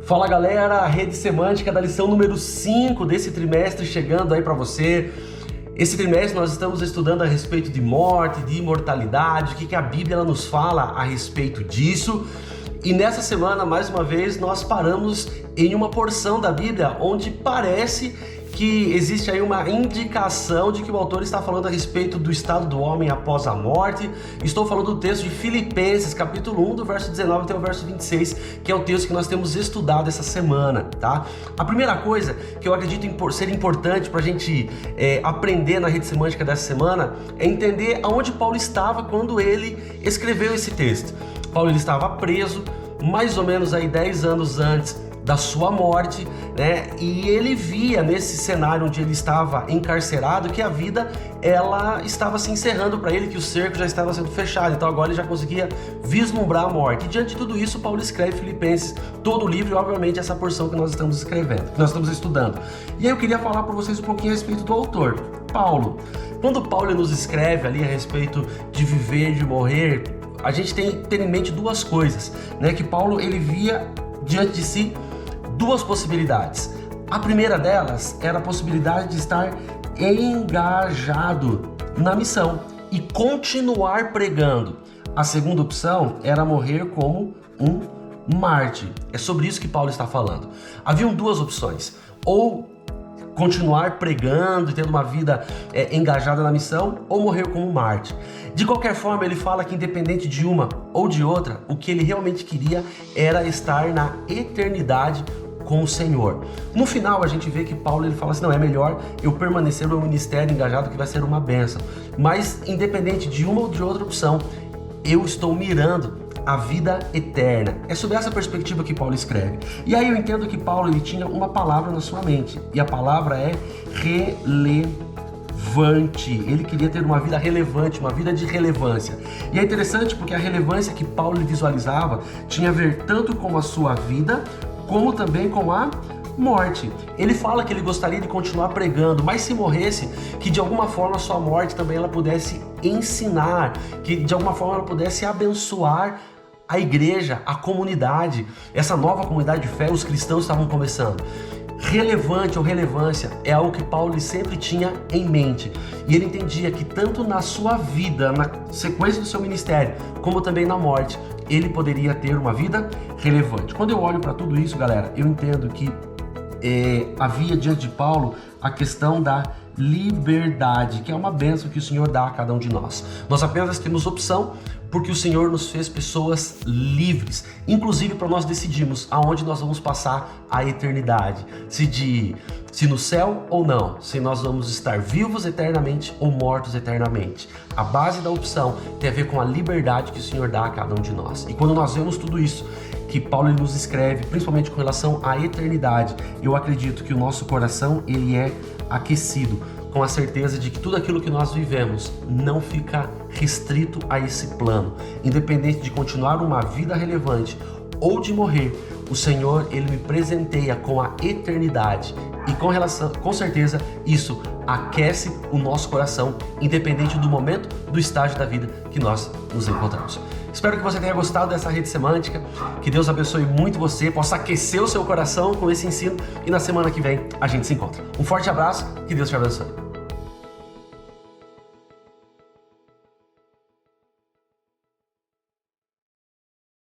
Fala galera, a rede semântica da lição número 5 desse trimestre chegando aí para você. Esse trimestre nós estamos estudando a respeito de morte, de imortalidade, o que a Bíblia nos fala a respeito disso. E nessa semana, mais uma vez, nós paramos em uma porção da Bíblia onde parece que existe aí uma indicação de que o autor está falando a respeito do estado do homem após a morte. Estou falando do texto de Filipenses, capítulo 1, do verso 19 até o verso 26, que é o texto que nós temos estudado essa semana, tá? A primeira coisa que eu acredito ser importante para a gente aprender na rede semântica dessa semana é entender aonde Paulo estava quando ele escreveu esse texto. Paulo ele estava preso, mais ou menos aí 10 anos antes da sua morte, né? E ele via nesse cenário onde ele estava encarcerado que a vida ela estava se encerrando para ele, que o cerco já estava sendo fechado, então agora ele já conseguia vislumbrar a morte. E diante de tudo isso, Paulo escreve Filipenses, todo o livro e obviamente essa porção que nós estamos escrevendo, que nós estamos estudando. E aí eu queria falar para vocês um pouquinho a respeito do autor, Paulo. Quando Paulo nos escreve ali a respeito de viver e de morrer, a gente tem que ter em mente duas coisas, né? Que Paulo ele via diante de si duas possibilidades. A primeira delas era a possibilidade de estar engajado na missão e continuar pregando. A segunda opção era morrer como um mártir. É sobre isso que Paulo está falando. Haviam duas opções: ou continuar pregando e tendo uma vida engajada na missão, ou morrer como um mártir. De qualquer forma, ele fala que independente de uma ou de outra, o que ele realmente queria era estar na eternidade com o Senhor. No final, a gente vê que Paulo ele fala assim: não, é melhor eu permanecer no ministério engajado, que vai ser uma bênção. Mas independente de uma ou de outra opção, eu estou mirando a vida eterna. É sobre essa perspectiva que Paulo escreve. E aí eu entendo que Paulo ele tinha uma palavra na sua mente, e a palavra é relevante. Ele queria ter uma vida relevante, uma vida de relevância. E é interessante porque a relevância que Paulo visualizava tinha a ver tanto com a sua vida, como também com a morte. Ele fala que ele gostaria de continuar pregando, mas se morresse, que de alguma forma a sua morte também ela pudesse ensinar, que de alguma forma ela pudesse abençoar a igreja, a comunidade, essa nova comunidade de fé, os cristãos estavam começando. Relevante ou relevância é algo que Paulo sempre tinha em mente, e ele entendia que tanto na sua vida, na sequência do seu ministério, como também na morte, ele poderia ter uma vida relevante. Quando eu olho para tudo isso, galera, eu entendo que havia diante de Paulo a questão da liberdade, que é uma bênção que o Senhor dá a cada um de nós. Nós apenas temos opção porque o Senhor nos fez pessoas livres, inclusive para nós decidirmos aonde nós vamos passar a eternidade, se no céu ou não, se nós vamos estar vivos eternamente ou mortos eternamente. A base da opção tem a ver com a liberdade que o Senhor dá a cada um de nós. E quando nós vemos tudo isso que Paulo nos escreve, principalmente com relação à eternidade, eu acredito que o nosso coração ele é aquecido com a certeza de que tudo aquilo que nós vivemos não fica restrito a esse plano. Independente de continuar uma vida relevante ou de morrer, o Senhor ele me presenteia com a eternidade, e com certeza isso aquece o nosso coração, independente do momento, do estágio da vida que nós nos encontramos. Espero que você tenha gostado dessa rede semântica, que Deus abençoe muito você, possa aquecer o seu coração com esse ensino, e na semana que vem a gente se encontra. Um forte abraço, que Deus te abençoe.